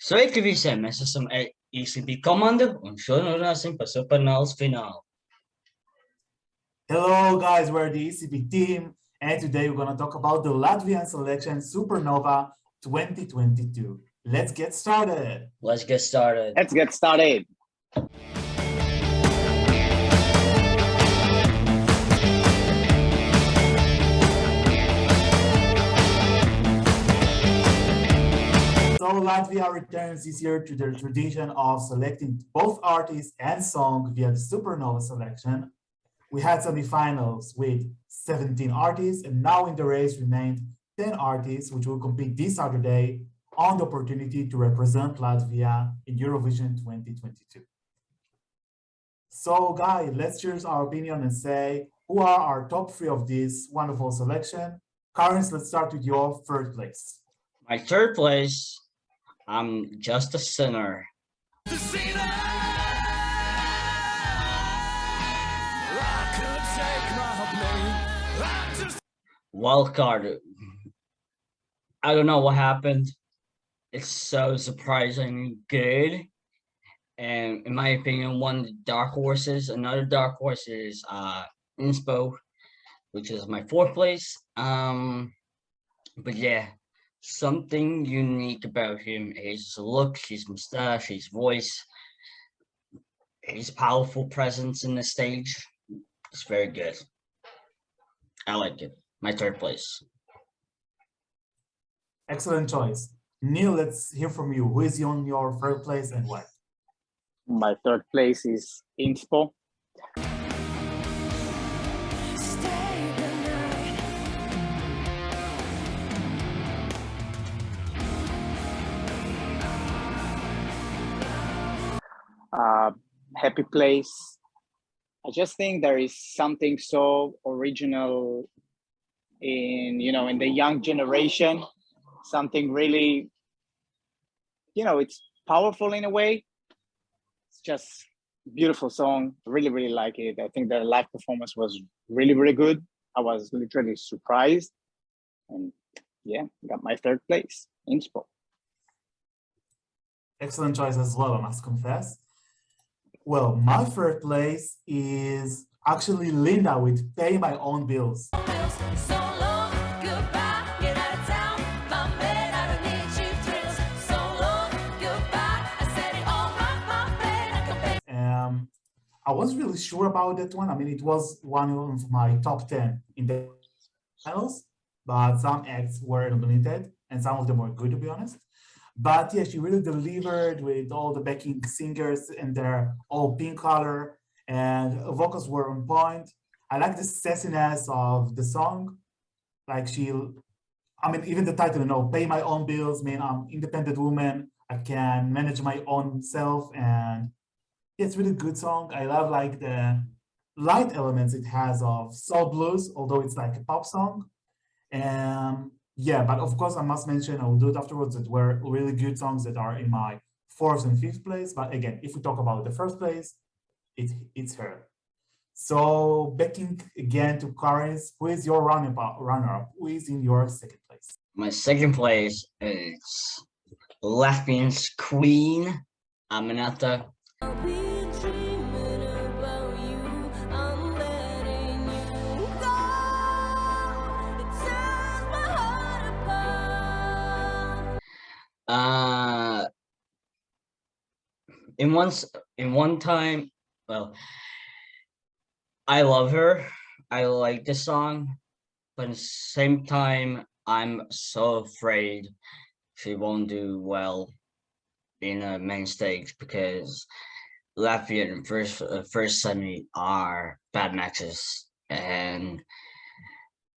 Sveiki visiem! Mēs esam Escbeat komanda un šodien runāsim par Supernovas finālu. Hello guys, we're the Escbeat team and today we're going to talk about the Latvian selection Supernova 2022. Let's get started. Let's get started. Let's get started. So Latvia returns this year to their tradition of selecting both artists and song via the Supernova selection. We had semifinals with 17 artists, and now in the race remained 10 artists, which will compete this Saturday on the opportunity to represent Latvia in Eurovision 2022. So guys, let's share our opinion and say who are our top three of this wonderful selection. Karins, let's start with your third place. My third place, I'm just a sinner. Wildcard. I don't know what happened. It's so surprisingly good. And in my opinion, one of the dark horses, another dark horse is Inspo, which is my fourth place. But yeah, something unique about him is his look, his mustache, his voice, his powerful presence in the stage. It's very good. I like it. My third place. Excellent choice. Neil, let's hear from you. Who is on your third place and why? My third place is Inspo. Happy place. I just think there is something so original in the young generation, something really, it's powerful in a way. It's just a beautiful song. Really like it. I think the live performance was really good. I was literally surprised, and yeah, got my third place, Inspo. Excellent choice as well, I must confess. Well, my third place is actually Linda with Pay My Own Bills. I wasn't really sure about that one. I mean, it was one of my top 10 in the finals, but some acts were eliminated and some of them were good, to be honest. But yeah, she really delivered with all the backing singers in their all pink color, and vocals were on point. I like the sassiness of the song. Like even the title, Pay My Own Bills, mean I'm independent woman. I can manage my own self, and it's really good song. I love like the light elements it has of soul blues, although it's like a pop song. And yeah, but of course I must mention, I'll do it afterwards, that were really good songs that are in my fourth and fifth place. But again, if we talk about the first place, it's her. So backing again to Karins, who is your runner-up? Who is in your second place? My second place is Latvian's queen, Aminata. In one time, well, I love her. I like the song, but at the same time, I'm so afraid she won't do well in a main stage because Latvia and first semi are bad matches and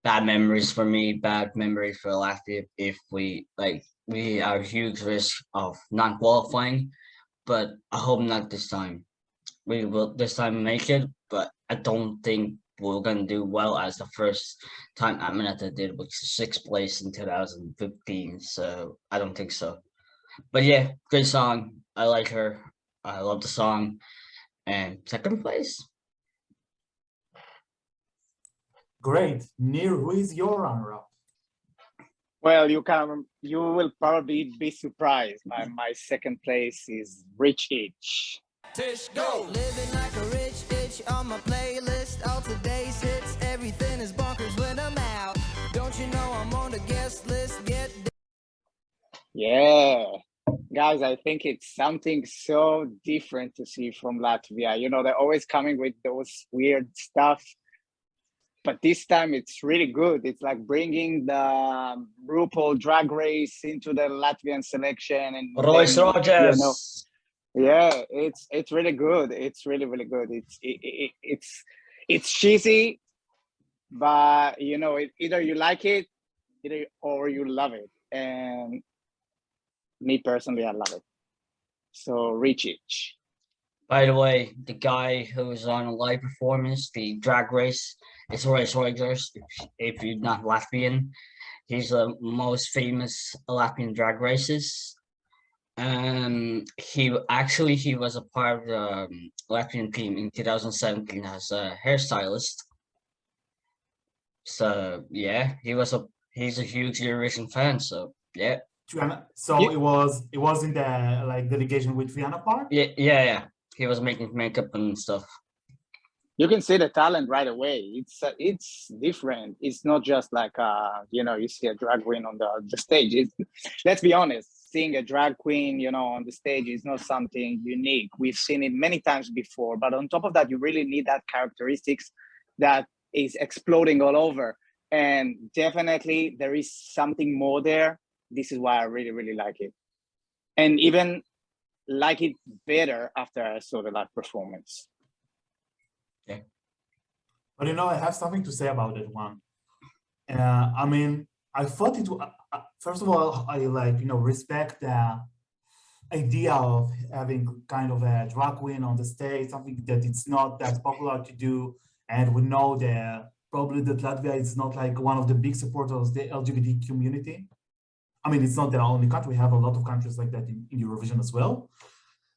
bad memories for me, bad memories for Latvia if we are huge risk of not qualifying, but I hope not this time. We will this time make it, but I don't think we're gonna do well as the first time Aminata did, which is 6th place in 2015. So I don't think so. But yeah, great song. I like her. I love the song. And second place. Great. Nir, who is your runner-up? Well, you will probably be surprised. My second place is Rich Itch. Tish, go! Living like a rich itch on my playlist. All today's hits, everything is bonkers when I'm out. Don't you know I'm on the guest list? Get Yeah, guys, I think it's something so different to see from Latvia. You know, they're always coming with those weird stuff, but this time it's really good. It's like bringing the RuPaul Drag Race into the Latvian selection, and Royce then, Rogers. yeah, it's really good. It's really good. It's cheesy, but you know, either you like it, or you love it. And me personally, I love it. So Rich Itch. By the way, the guy who was on a live performance, the drag race, is Royce Rogers. If you're not Latvian, he's the most famous Latvian drag races. He was a part of the Latvian team in 2017 as a hairstylist. So yeah, he's a huge Eurovision fan. So yeah. So Yeah. it was in the like delegation with Rihanna part. Yeah. He was making makeup and stuff. You can see the talent right away. It's different. It's not just like you know, you see a drag queen on the stage. Let's be honest, seeing a drag queen, you know, on the stage is not something unique. We've seen it many times before, but on top of that, you really need that characteristics that is exploding all over. And definitely there is something more there. This is why I really like it. And even like it better after I saw the live performance. Yeah. But you know, I have something to say about that one. I mean, I thought it. First of all, I like, you know, respect the idea of having kind of a drag queen on the stage, something that it's not that popular to do, and we know that probably that Latvia is not like one of the big supporters of the LGBT community. I mean, it's not the only country. We have a lot of countries like that in Eurovision as well.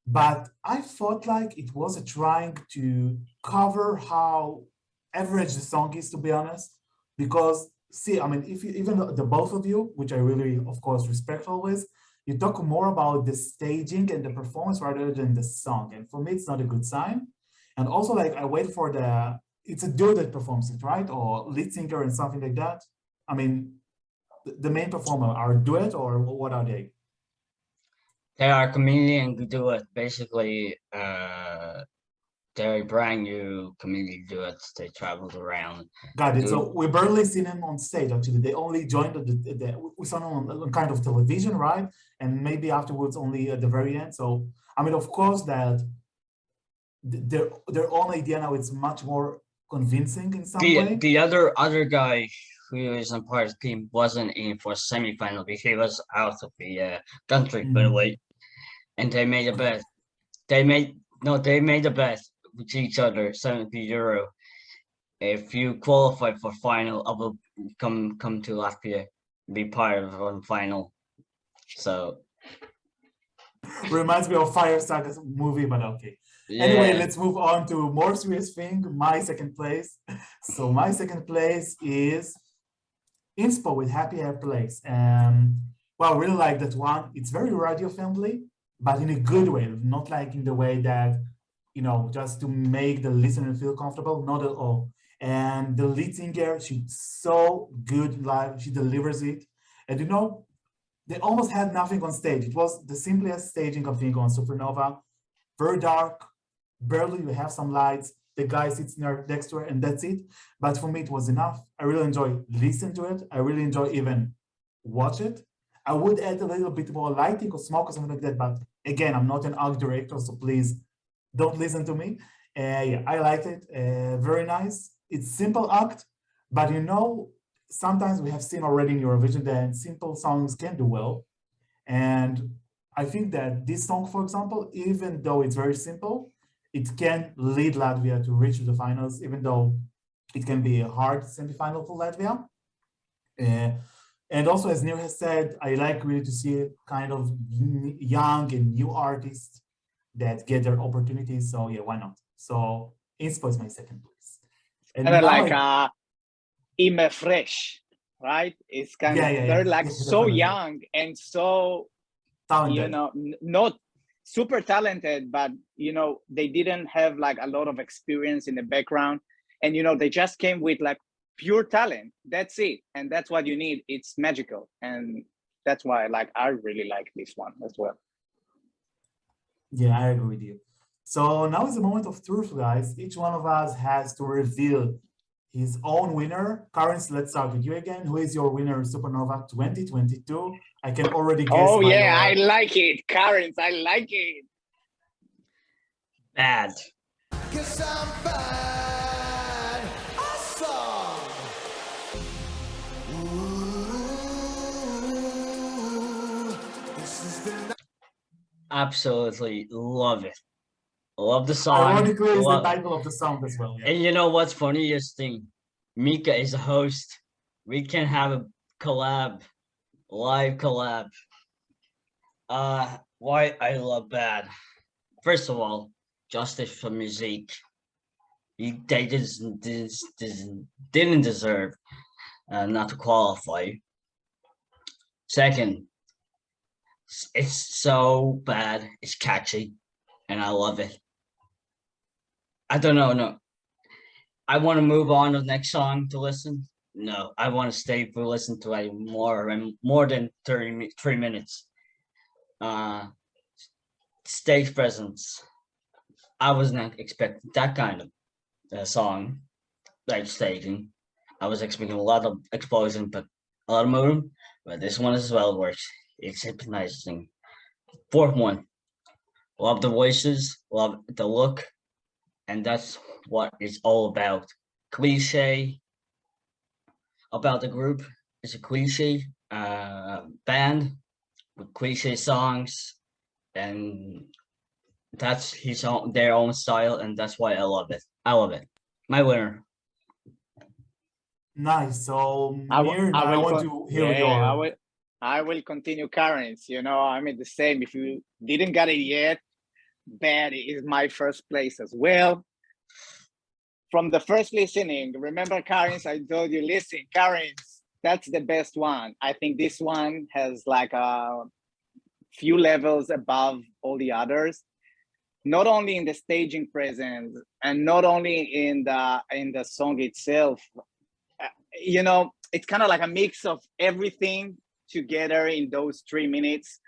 But I thought like it was trying to cover how average the song is, to be honest. Because see, I mean, if you, even the both of you, which I really, of course, respect always, you talk more about the staging and the performance rather than the song. And for me, it's not a good sign. And also, like, I wait for it's a duo that performs it, right? Or lead singer and something like that. I mean, the main performer are duet, or what are they? They are comedian duet, basically. They're brand new comedian duets. They traveled around. Got it. So we barely seen them on stage. Actually, they only joined we saw them on kind of television, right? And maybe afterwards only at the very end. So I mean, of course, that their own idea now is much more convincing in some way. The other guy who is on part of the team wasn't in for semi-final because he was out of the country, by the way. And they made a bet. They made a bet with each other, €70. If you qualify for final, I will come to Latvia, be part of one final. So reminds me of Fire Saga movie, but okay. yeah. Anyway, let's move on to more serious thing. My second place. So my second place is Inspo with Happy Place. Well, I really like that one. It's very radio friendly, but in a good way, not like in the way that, you know, just to make the listener feel comfortable, not at all. And the lead singer, she's so good live, she delivers it. And you know, they almost had nothing on stage. It was the simplest staging of thing on Supernova. Very dark, barely you have some lights, the guy sits next to her and that's it. But for me, it was enough. I really enjoy listening to it. I really enjoy even watch it. I would add a little bit more lighting or smoke or something like that. But again, I'm not an art director, so please don't listen to me. Yeah, I liked it. Very nice. It's simple act, but you know, sometimes we have seen already in Eurovision that simple songs can do well. And I think that this song, for example, even though it's very simple, it can lead Latvia to reach the finals, even though it can be a hard semi-final for Latvia. And also, as Nir has said, I like really to see kind of young and new artists that get their opportunities. So yeah, why not? So Inspo is my second place. And I like Ime Fresh right? It's kind Yeah, of, yeah, they're yeah. like Yeah, so definitely. young and so, Talented. not super talented, but, they didn't have like a lot of experience in the background. And, they just came with like pure talent. That's it. And that's what you need. It's magical. And that's why I really like this one as well. Yeah, I agree with you. So now is the moment of truth, guys. Each one of us has to reveal his own winner. Karens, let's start with you again. Who is your winner in Supernova 2022? I can already guess. Oh, yeah, I your... like it. Karens, I like it. Bad. 'Cause I'm bad. Awesome. Ooh, this is the Absolutely love it. Love the song. Ironically, is the title of the song as well. Yeah. And you know what's funniest thing? Mika is a host. We can have a collab, live collab. Why I love Bad. First of all, justice for music. They just didn't deserve not to qualify. Second, it's so bad. It's catchy, and I love it. I don't know. No, I want to move on to the next song to listen. No, I want to stay for listen to it more than 3 minutes. Stage presence. I was not expecting that kind of song, like staging. I was expecting a lot of explosion, but a lot of movement. But this one as well works. It's hypnotizing. Fourth one. Love the voices. Love the look. And that's what it's all about. Cliche about the group. It's a cliche band with cliche songs, and that's their own style, and that's why I love it. I love it. My winner. Nice. So I want to hear your. I will continue Karen's. I mean the same. If you didn't get it yet, Bad is my first place as well. From the first listening, remember Karen's, I told you, listen, Karen's, that's the best one. I think this one has like a few levels above all the others. Not only in the staging presence and not only in the song itself. It's kind of like a mix of everything together in those 3 minutes.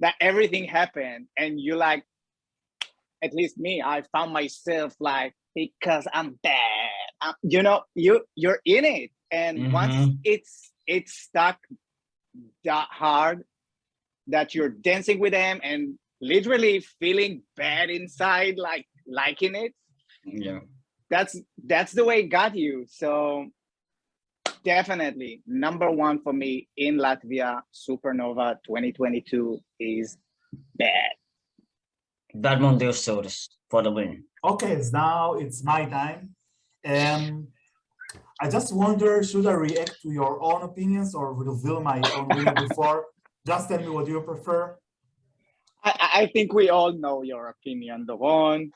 That everything happened, and you like, at least me, I found myself like, because I'm bad. You're in it, and once it's stuck that hard that you're dancing with them and literally feeling bad inside, like liking it. Yeah, that's the way it got you. So definitely number one for me in Latvia, Supernova 2022 is Bad. Bermudu Divstūris for the win. Okay, so now it's my time. I just wonder, should I react to your own opinions or reveal my own winner before? Just tell me what you prefer. I think we all know your opinion, Doron.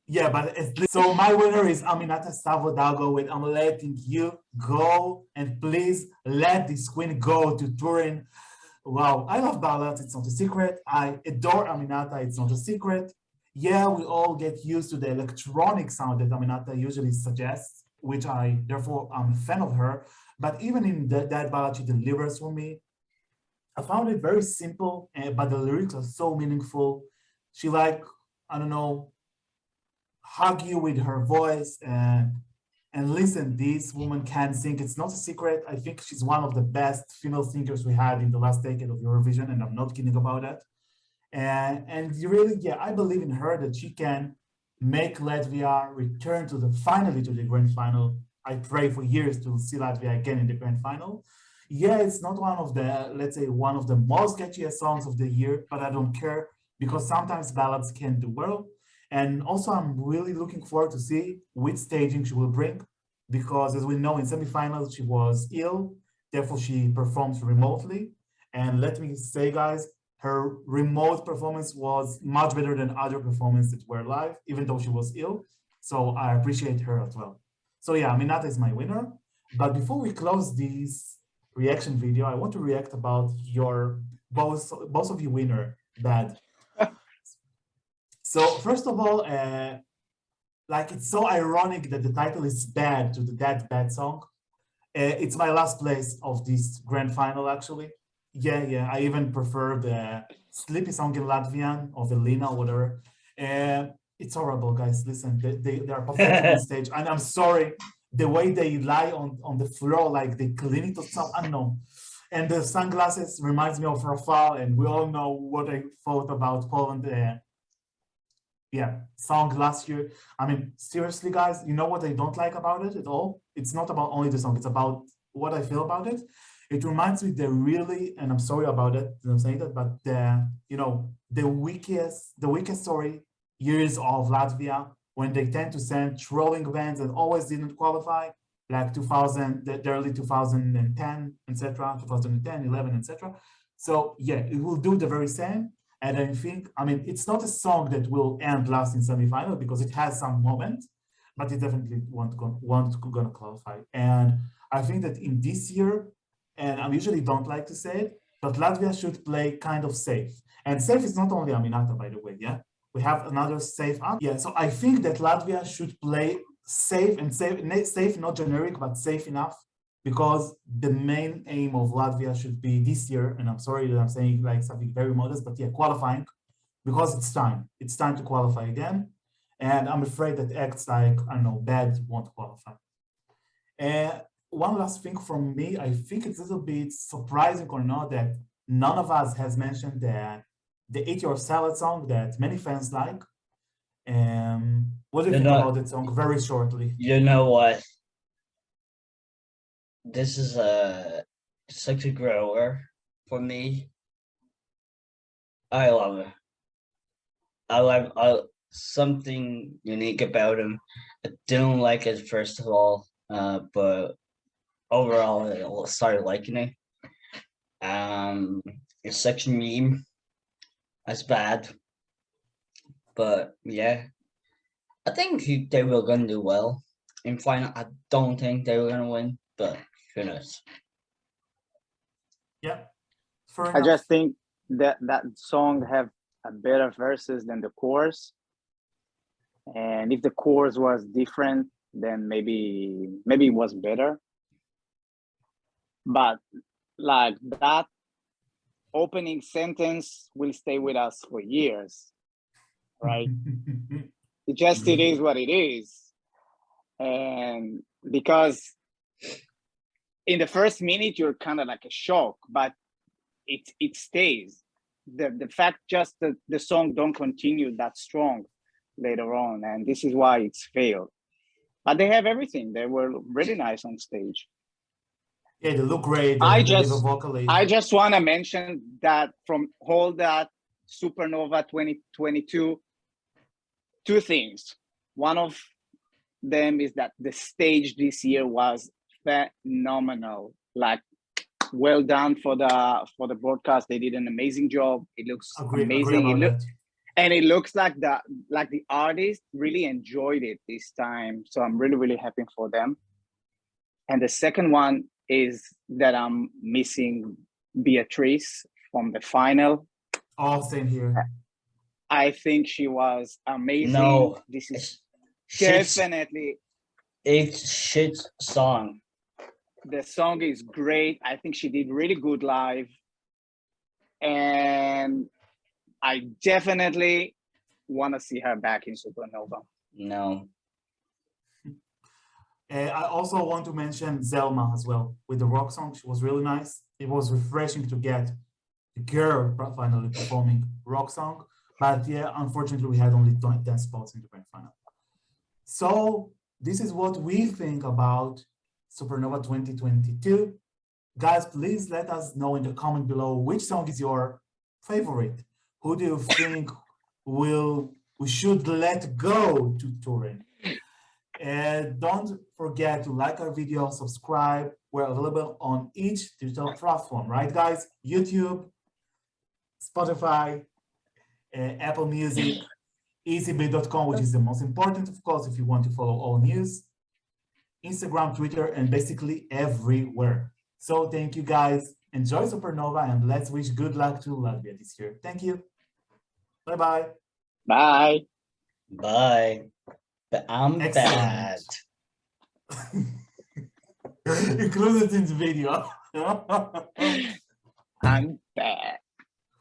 Yeah, but so my winner is Aminata Savodago with I'm Letting You Go. And please let this queen go to Turin. Wow, I love ballads, it's not a secret. I adore Aminata, it's not a secret. Yeah, we all get used to the electronic sound that Aminata usually suggests, which therefore I'm a fan of her. But even in that ballad she delivers for me, I found it very simple, but the lyrics are so meaningful. She hug you with her voice and listen, this woman can sing. It's not a secret. I think she's one of the best female singers we had in the last decade of Eurovision, and I'm not kidding about that. And really, yeah, I believe in her that she can make Latvia return finally to the grand final. I pray for years to see Latvia again in the grand final. Yeah, it's not one of the most catchiest songs of the year, but I don't care because sometimes ballads can do well. And also, I'm really looking forward to see which staging she will bring, because as we know, in semifinals, she was ill, therefore she performs remotely. And let me say, guys, her remote performance was much better than other performances that were live, even though she was ill. So I appreciate her as well. So yeah, Aminata is my winner. But before we close this reaction video, I want to react about your both of you winner, Bad. So first of all, like it's so ironic that the title is Bad to the That Bad song. It's my last place of this grand final, actually. Yeah, I even prefer the Sleepy song in Latvian of Elina or whatever. It's horrible, guys. Listen, they are pathetic on stage, and I'm sorry, the way they lie on the floor, like they clean it or something, I don't know. And the sunglasses reminds me of Rafal, and we all know what I thought about Poland. Song last year. I mean, seriously, guys, you know what I don't like about it at all? It's not about only the song, it's about what I feel about it. It reminds me and I'm sorry about it, I'm saying that, but the weakest story years of Latvia, when they tend to send trolling bands and always didn't qualify, like the early 2010, etc., 2010, 11, etc. So yeah, it will do the very same. And I think, I mean, it's not a song that will end last in semifinal because it has some moment, but it definitely won't gonna qualify. And I think that in this year, and I usually don't like to say it, but Latvia should play kind of safe. And safe is not only Aminata, by the way, yeah? We have another safe up. Yeah, so I think that Latvia should play safe, not generic, but safe enough, because the main aim of Latvia should be this year, and I'm sorry that I'm saying like something very modest, but yeah, qualifying, because it's time to qualify again. And I'm afraid that acts like, I don't know, Bad won't qualify. One last thing from me, I think it's a little bit surprising or not that none of us has mentioned the Eat Your Salad song that many fans like. What do you think about that song, very shortly? You know what? This is such a grower for me. I love it. I love something unique about him. I didn't like it first of all, but overall I started liking it. It's such a meme. That's bad, but yeah, I think they were gonna do well in final. I don't think they were gonna win, but who knows? Yeah, I just think that song have a better verses than the chorus, and if the chorus was different, then maybe it was better. But like that opening sentence will stay with us for years, right? It is what it is. And because in the first minute, you're kind of like a shock, but it stays. The fact just that the song don't continue that strong later on, and this is why it's failed. But they have everything. They were really nice on stage. Yeah, they look great. I just want to mention that from all that Supernova 2022, two things. One of them is that the stage this year was phenomenal. Like, well done for the broadcast. They did an amazing job. It looks amazing. And it looks like the artist really enjoyed it this time. So I'm really, really happy for them. And the second one is that I'm missing Beatrice from the final. Oh, same here. I think she was amazing. No, this is definitely a shit song. The song is great. I think she did really good live. And I definitely want to see her back in Supernova. No. I also want to mention Zelma as well with the rock song. She was really nice. It was refreshing to get a girl finally performing rock song. But yeah, unfortunately, we had only 10 spots in the grand final. So this is what we think about Supernova 2022. Guys, please let us know in the comment below which song is your favorite. Who do you think we should let go to Turin? And don't forget to like our video, subscribe. We're available on each digital platform, right, guys? YouTube, Spotify, Apple Music, Escbeat.com, which is the most important, of course, if you want to follow all news, Instagram, Twitter, and basically everywhere. So thank you guys. Enjoy Supernova and let's wish good luck to Latvia this year. Thank you. Bye-bye. Bye. Bye. But I'm bad. Excellent. Include it in the video. I'm bad.